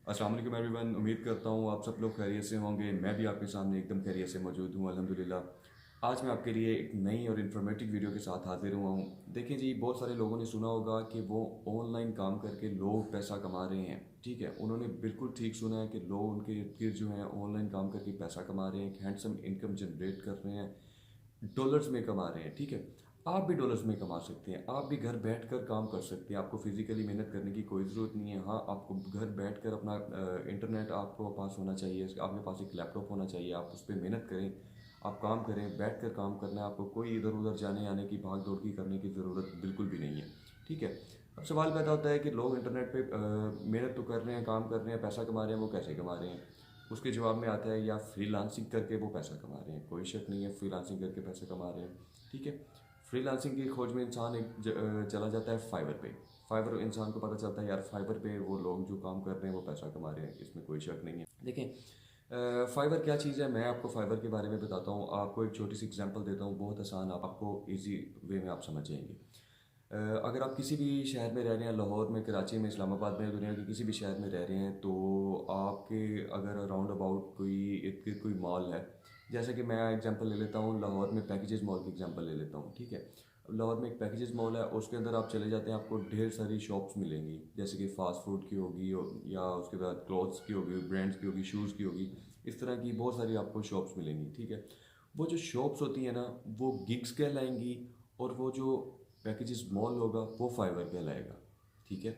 अस्सलाम वालेकुम एवरीवन। उम्मीद करता हूँ आप सब लोग खैरियत से होंगे। मैं भी आपके सामने एकदम खैरियत से मौजूद हूँ अल्हम्दुलिल्लाह। आज मैं आपके लिए एक नई और इन्फॉर्मेटिव वीडियो के साथ हाजिर हुआ हूँ। देखिए जी, बहुत सारे लोगों ने सुना होगा कि वो ऑनलाइन काम करके लोग पैसा कमा रहे हैं। ठीक है, उन्होंने बिल्कुल ठीक सुना है कि लोग उनके इर्द गिर्द जो हैं ऑनलाइन काम करके पैसा कमा रहे हैं, एक हैंडसम इनकम जनरेट कर रहे हैं, डॉलर्स में कमा रहे हैं। ठीक है, आप भी डॉलर्स में कमा सकते हैं। आप भी घर बैठकर काम कर सकते हैं। आपको फिजिकली मेहनत करने की कोई ज़रूरत नहीं है। हाँ, आपको घर बैठकर अपना इंटरनेट आपको पास होना चाहिए, आपके पास एक लैपटॉप होना चाहिए, आप उस पर मेहनत करें, आप काम करें, बैठकर काम करना है। आपको कोई इधर उधर जाने आने की भाग दौड़ की करने की ज़रूरत बिल्कुल भी नहीं है। ठीक है, अब सवाल पैदा होता है कि लोग इंटरनेट पे मेहनत तो कर रहे हैं, काम कर रहे हैं, पैसा कमा रहे हैं, वो कैसे कमा रहे हैं? उसके जवाब में आता है या फ्रीलांसिंग करके वो पैसा कमा रहे हैं। कोई शक नहीं है, फ्रीलांसिंग करके पैसे कमा रहे हैं। ठीक है, फ्रीलांसिंग की खोज में इंसान चला जाता है फाइवर पे। फाइवर इंसान को पता चलता है यार फाइवर पे वो लोग जो काम कर रहे हैं वो पैसा कमा रहे हैं, इसमें कोई शक नहीं है। देखें, फाइवर क्या चीज़ है, मैं आपको फाइवर के बारे में बताता हूँ। आपको एक छोटी सी एग्जांपल देता हूँ, बहुत आसान, आपको इजी वे में आप समझ जाएंगे। अगर आप किसी भी शहर में रह रहे हैं, लाहौर में, कराची में, इस्लामाबाद में, दुनिया के किसी भी शहर में रह रहे हैं, तो आपके अगर अराउंड अबाउट कोई इर्द गिर्द कोई मॉल है। जैसे कि मैं एग्जांपल ले लेता हूँ, लाहौर में पैकेजेस मॉल की एग्जांपल ले लेता हूँ। ठीक है, लाहौर में एक पैकेजेस मॉल है, उसके अंदर आप चले जाते हैं, आपको ढेर सारी शॉप्स मिलेंगी, जैसे कि फ़ास्ट फूड की होगी या उसके बाद क्लॉथ्स की होगी, ब्रांड्स की होगी, शूज़ की होगी। इस तरह की बहुत सारी आपको शॉप्स मिलेंगी। ठीक है, वो जो शॉप्स होती हैं ना, वो गिग्स कहलाएंगी, और वो जो पैकेजेस मॉल होगा वो फाइवर कहलाएगा। ठीक है,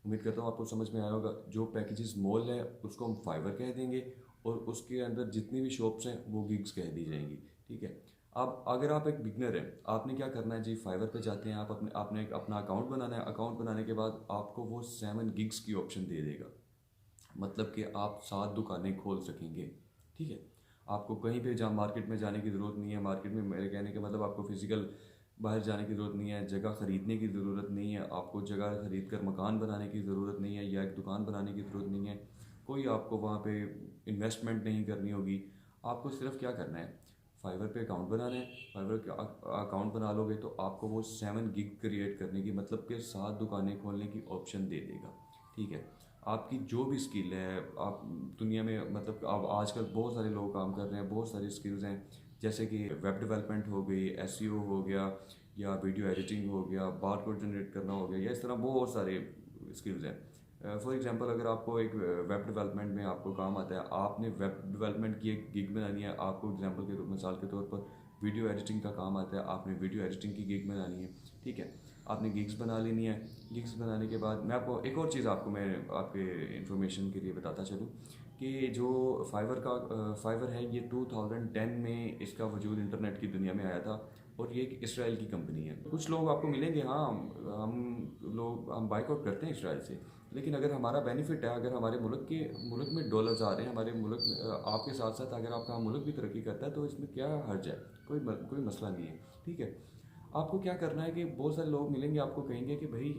उम्मीद करता हूँ आपको समझ में आया होगा। जो पैकेजेस मॉल है उसको हम फाइवर कह देंगे, और उसके अंदर जितनी भी शॉप्स हैं वो गिग्स कह दी जाएंगी। ठीक है, अब अगर आप एक बिगनर हैं, आपने क्या करना है जी, फाइवर पे जाते हैं आप, आपने एक अपना अकाउंट बनाना है। अकाउंट बनाने के बाद आपको वो 7 गिग्स की ऑप्शन दे देगा, मतलब कि आप 7 दुकानें खोल सकेंगे। ठीक है, आपको कहीं पे जहाँ मार्केट में जाने की ज़रूरत नहीं है। मार्केट में मेरे कहने का मतलब आपको फिज़िकल बाहर जाने की ज़रूरत नहीं है, जगह ख़रीदने की ज़रूरत नहीं है, आपको जगह ख़रीद कर मकान बनाने की ज़रूरत नहीं है, या एक दुकान बनाने की ज़रूरत नहीं है। कोई आपको वहाँ पे इन्वेस्टमेंट नहीं करनी होगी। आपको सिर्फ क्या करना है, फाइवर पे अकाउंट बनाना है। फाइवर का अकाउंट बना लोगे तो आपको वो 7 गिग क्रिएट करने की, मतलब कि 7 दुकानें खोलने की ऑप्शन दे देगा। ठीक है, आपकी जो भी स्किल है, आप दुनिया में, मतलब अब आजकल बहुत सारे लोग काम कर रहे हैं, बहुत सारी स्किल्स हैं, जैसे कि वेब डेवलपमेंट हो गई, एसईओ हो गया, या वीडियो एडिटिंग हो गया, बारकोड जनरेट करना हो गया, या इस तरह बहुत सारे स्किल्स हैं। फॉर एग्जांपल, अगर आपको एक वेब डेवलपमेंट में आपको काम आता है, आपने वेब डेवलपमेंट की एक गिग बनानी है, आपको एग्जांपल के मिसाल के तौर पर वीडियो एडिटिंग का काम आता है, आपने वीडियो एडिटिंग की गिग बनानी है। ठीक है, आपने गिग्स बना लेनी है। गिग्स बनाने के बाद मैं आपको एक और चीज़, आपको मैं आपके इंफॉर्मेशन के लिए बताता चलूँ कि जो फाइवर है, ये 2010 में इसका वजूद इंटरनेट की दुनिया में आया था, और ये एक इसराइल की कंपनी है। कुछ लोग आपको मिलेंगे, हाँ, हम बाइकआउट करते हैं इसराइल से, लेकिन अगर हमारा बेनिफिट है, अगर हमारे मुल्क में डॉलर्स आ रहे हैं, हमारे मुल्क में आपके साथ साथ अगर आपका मुल्क भी तरक्की करता है, तो इसमें क्या हर्ज है? कोई मसला नहीं है। ठीक है, आपको क्या करना है कि बहुत सारे लोग मिलेंगे, आपको कहेंगे कि भाई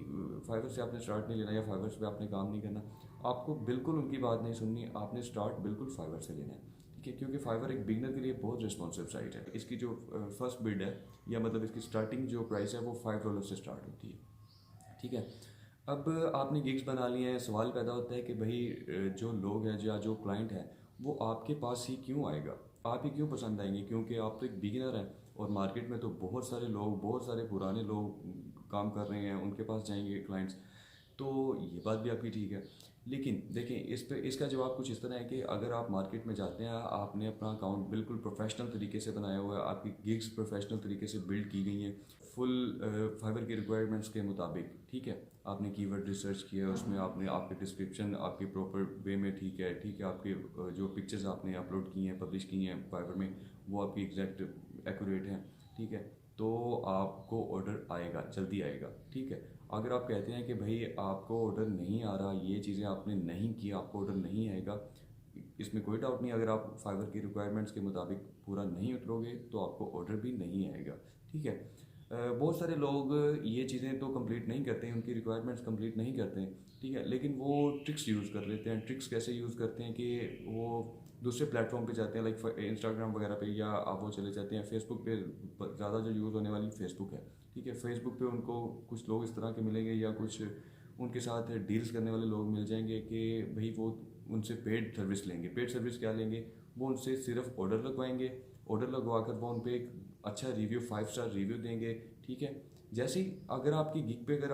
फाइवर से आपने स्टार्ट नहीं लेना, या फाइवर से आपने काम नहीं करना। आपको बिल्कुल उनकी बात नहीं सुननी, आपने स्टार्ट बिल्कुल फाइवर से लेना है। ठीक है, क्योंकि फाइवर एक बिगनर के लिए बहुत रिस्पॉन्सिव साइट है। इसकी जो फर्स्ट बिड है, या मतलब इसकी स्टार्टिंग जो प्राइस है, वो $5 से स्टार्ट होती है। ठीक है, अब आपने गिग्स बना लिए हैं, सवाल पैदा होता है कि भाई जो लोग हैं या जो क्लाइंट है, वो आपके पास ही क्यों आएगा, आप ही क्यों पसंद आएंगे? क्योंकि आप तो एक बिगिनर हैं, और मार्केट में तो बहुत सारे लोग, बहुत सारे पुराने लोग काम कर रहे हैं, उनके पास जाएंगे क्लाइंट्स। तो ये बात भी आपकी ठीक है, लेकिन देखें, इस पे इसका जवाब कुछ इस तरह है कि अगर आप मार्केट में जाते हैं, आपने अपना अकाउंट बिल्कुल प्रोफेशनल तरीके से बनाया हुआ है, आपकी गिग्स प्रोफेशनल तरीके से बिल्ड की गई हैं, फुल फाइबर की रिक्वायरमेंट्स के मुताबिक। ठीक है, आपने कीवर्ड रिसर्च किया है, उसमें आपने आपके डिस्क्रिप्शन आपकी प्रॉपर वे में, ठीक है, आपके जो पिक्चर्स आपने अपलोड की हैं, पब्लिश की हैं फाइबर में, वो आपकी एग्जैक्ट एक्यूरेट हैं। ठीक है, तो आपको ऑर्डर आएगा, जल्दी आएगा। ठीक है, अगर आप कहते हैं कि भाई आपको ऑर्डर नहीं आ रहा, ये चीज़ें आपने नहीं की, आपको ऑर्डर नहीं आएगा, इसमें कोई डाउट नहीं। अगर आप फाइबर की रिक्वायरमेंट्स के मुताबिक पूरा नहीं उतरोगे तो आपको ऑर्डर भी नहीं आएगा। ठीक है, बहुत सारे लोग ये चीज़ें तो कंप्लीट नहीं करते हैं, उनकी रिक्वायरमेंट्स कंप्लीट नहीं करते हैं। ठीक है, लेकिन वो ट्रिक्स यूज़ कर लेते हैं। ट्रिक्स कैसे यूज़ करते हैं कि वो दूसरे प्लेटफॉर्म पे जाते हैं, लाइक इंस्टाग्राम वगैरह पे, या आप वो चले जाते हैं फेसबुक पे। ज़्यादा जो यूज़ होने वाली फेसबुक है। ठीक है, फेसबुक पे उनको कुछ लोग इस तरह के मिलेंगे, या कुछ उनके साथ डील्स करने वाले लोग मिल जाएंगे कि भाई वो उनसे पेड सर्विस लेंगे। पेड सर्विस क्या लेंगे, वो उनसे सिर्फ ऑर्डर लगवाएंगे, ऑर्डर लगवा कर वो उन पर एक अच्छा रिव्यू 5 स्टार रिव्यू देंगे। ठीक है, जैसे ही अगर आपकी गिग पे अगर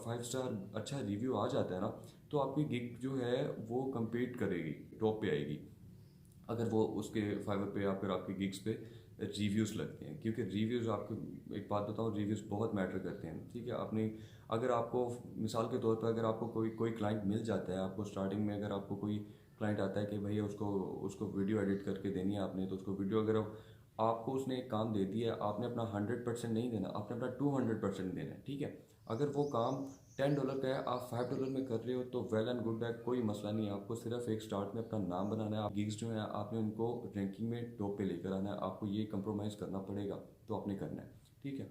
5 स्टार अच्छा रिव्यू आ जाता है ना, तो आपकी गिग जो है वो कम्पीट करेगी, टॉप पे आएगी। अगर वो उसके फाइवर पे या फिर आपके गिग्स पे रिव्यूज़ लगते हैं, क्योंकि रिव्यूज़ आपको एक बात बताऊँ, रिव्यूज़ बहुत मैटर करते हैं। ठीक है, अपनी अगर आपको मिसाल के तौर पर अगर आपको कोई कोई क्लाइंट मिल जाता है, आपको स्टार्टिंग में अगर आपको कोई क्लाइंट आता है कि भैया उसको उसको वीडियो एडिट करके देनी है आपने, तो उसको वीडियो अगर आपको उसने एक काम दे दिया है, आपने अपना 100% नहीं देना, आपने अपना 200% देना है। ठीक है, अगर वो काम $10 का है, आप $5 में कर रहे हो तो वेल एंड गुड है, कोई मसला नहीं है। आपको सिर्फ एक स्टार्ट में अपना नाम बनाना है। आप गिग्स जो है आपने उनको रैंकिंग में टॉप पे लेकर आना है, आपको ये कंप्रोमाइज़ करना पड़ेगा, तो आपने करना है। ठीक है,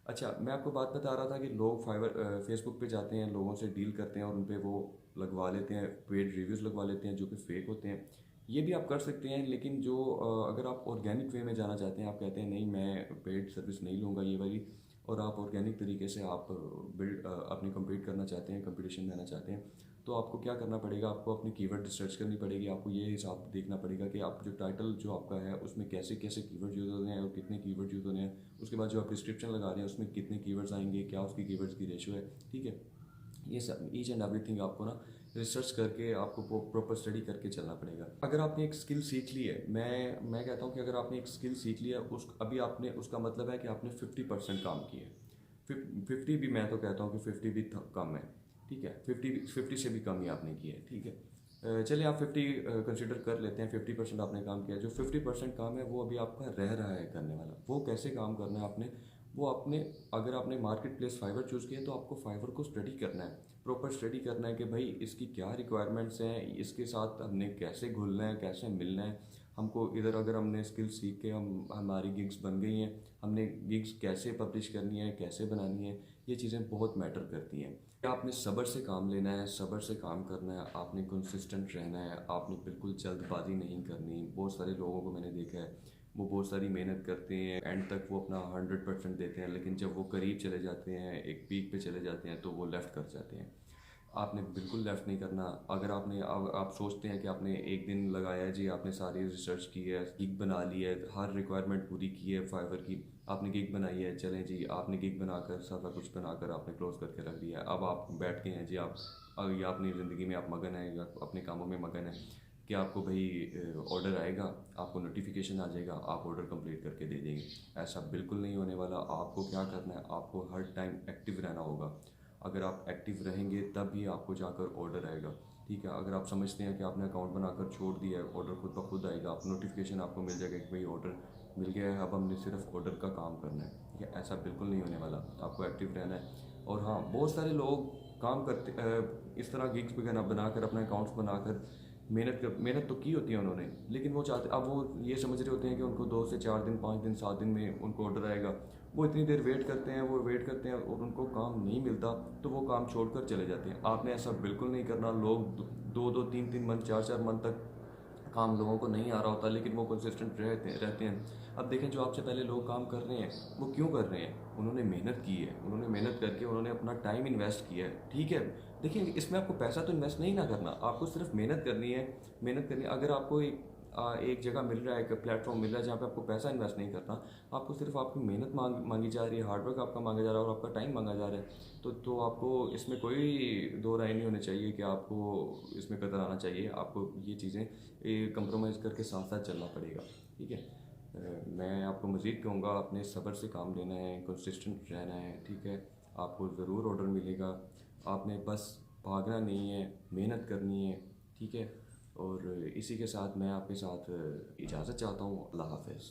अच्छा मैं आपको बात बता रहा था कि लोग फाइवर फेसबुक पे जाते हैं, लोगों से डील करते हैं और उन पर वो लगवा लेते हैं, पेड रिव्यूज़ लगवा लेते हैं जो कि फेक होते हैं। ये भी आप कर सकते हैं, लेकिन जो अगर आप ऑर्गेनिक वे में जाना चाहते हैं, आप कहते हैं नहीं मैं पेड सर्विस नहीं लूँगा ये वाली, और आप ऑर्गेनिक तरीके से आप अपनी कम्पीट करना चाहते हैं, कंपटीशन में आना चाहते हैं, तो आपको क्या करना पड़ेगा, आपको अपनी कीवर्ड रिसर्च करनी पड़ेगी। आपको ये हिसाब देखना पड़ेगा कि आप जो टाइटल जो आपका है उसमें कैसे कैसे कीवर्ड यूज़ होने हैं और कितने कीवर्ड यूज़ होने हैं। उसके बाद जो आप डिस्क्रिप्शन लगा रहे हैं उसमें कितने कीवर्ड्स आएंगे, क्या उसकी कीवर्ड्स की रेशो है। ठीक है, ये सब ईच एंड एवरीथिंग आपको ना रिसर्च करके आपको प्रॉपर स्टडी करके चलना पड़ेगा। अगर आपने एक स्किल सीख ली है, मैं कहता हूँ कि अगर आपने एक स्किल सीख लिया उस अभी आपने, उसका मतलब है कि आपने 50% काम किया है। 50 भी, मैं तो कहता हूँ कि 50 भी कम है। ठीक है, 50 से भी कम ही आपने किया है। ठीक है, चलिए आप 50 कंसिडर कर लेते हैं, 50% आपने काम किया। जो 50% काम है वो अभी आपका रह रहा है करने वाला। वो कैसे काम करना है आपने, वो आपने, अगर आपने मार्केट प्लेस फाइवर चूज़ किया तो आपको फाइवर को स्टडी करना है, प्रॉपर स्टडी करना है कि भाई इसकी क्या रिक्वायरमेंट्स हैं, इसके साथ हमने कैसे घुलना है, कैसे मिलना है। हमको इधर अगर हमने स्किल सीख के हमारी गिग्स बन गई हैं, हमने गिग्स कैसे पब्लिश करनी है, कैसे बनानी है, ये चीज़ें बहुत मैटर करती हैं। आपने सब्र से काम लेना है, सब्र से काम करना है, आपने कंसिस्टेंट रहना है, आपने बिल्कुल जल्दबाजी नहीं करनी। बहुत सारे लोगों को मैंने देखा है, वो बहुत सारी मेहनत करते हैं, एंड तक वो अपना 100% देते हैं, लेकिन जब वो करीब चले जाते हैं, एक पीक पे चले जाते हैं, तो वो लेफ़्ट कर जाते हैं। आपने बिल्कुल लेफ़्ट नहीं करना। अगर आपने आप सोचते हैं कि आपने एक दिन लगाया है जी, आपने सारी रिसर्च की है, गिग बना ली है, हर रिक्वायरमेंट पूरी की है फाइवर की, आपने गिग बनाई है, चलें जी, आपने गिग बनाकर सारा कुछ बनाकर आपने क्लोज करके रख दिया है। अब आप बैठ के हैं जी, आप या अपनी ज़िंदगी में आप मगन हैं, या अपने कामों में मगन हैं कि आपको भाई ऑर्डर आएगा, आपको नोटिफिकेशन आ जाएगा, आप ऑर्डर कंप्लीट करके दे देंगे। ऐसा बिल्कुल नहीं होने वाला। आपको क्या करना है, आपको हर टाइम एक्टिव रहना होगा। अगर आप एक्टिव रहेंगे तब ही आपको जाकर ऑर्डर आएगा। ठीक है, अगर आप समझते हैं कि आपने अकाउंट बनाकर छोड़ दिया है, ऑर्डर खुद ब खुद आएगा, आप नोटिफिकेशन आपको मिल जाएगा कि भाई ऑर्डर मिल गया है, अब हमने सिर्फ ऑर्डर का काम करना है। ठीक है, ऐसा बिल्कुल नहीं होने वाला। आपको एक्टिव रहना है। और हाँ, बहुत सारे लोग काम करते इस तरह गिग्स वगैरह बनाकर, अपना अकाउंट्स बनाकर मेहनत तो की होती है उन्होंने, लेकिन वो चाहते, अब वो ये समझ रहे होते हैं कि उनको 2 से 4 दिन, 5 दिन, 7 दिन में उनको ऑर्डर आएगा। वो इतनी देर वेट करते हैं, वो वेट करते हैं और उनको काम नहीं मिलता, तो वो काम छोड़कर चले जाते हैं। आपने ऐसा बिल्कुल नहीं करना। लोग 2-2, 3-3 मंथ, 4-4 मंथ तक काम लोगों को नहीं आ रहा होता, लेकिन वो कंसिस्टेंट रहते हैं। अब देखें, जो आपसे पहले लोग काम कर रहे हैं, वो क्यों कर रहे हैं? उन्होंने मेहनत की है, उन्होंने मेहनत करके उन्होंने अपना टाइम इन्वेस्ट किया है। ठीक है, देखिए इसमें आपको पैसा तो इन्वेस्ट नहीं ना करना, आपको सिर्फ मेहनत करनी है। मेहनत करनी, अगर आपको एक जगह मिल रहा है, एक प्लेटफॉर्म मिल रहा है जहाँ पे आपको पैसा इन्वेस्ट नहीं करना, आपको सिर्फ आपकी मेहनत मांगी जा रही है, हार्डवर्क आपका मांगा जा रहा है और आपका टाइम मांगा जा रहा है, तो आपको इसमें कोई दो राय नहीं होनी चाहिए कि आपको इसमें कदर आना चाहिए। आपको ये चीज़ें कंप्रोमाइज़ करके साथ साथ चलना पड़ेगा। ठीक है, मैं आपको मज़ीद कहूँगा, आपने सब्र से काम लेना है, कंसिस्टेंट रहना है। ठीक है, आपको ज़रूर ऑर्डर मिलेगा। आपने बस भागना नहीं है, मेहनत करनी है। ठीक है, और इसी के साथ मैं आपके साथ इजाज़त चाहता हूँ। अल्लाह हाफ़िज़।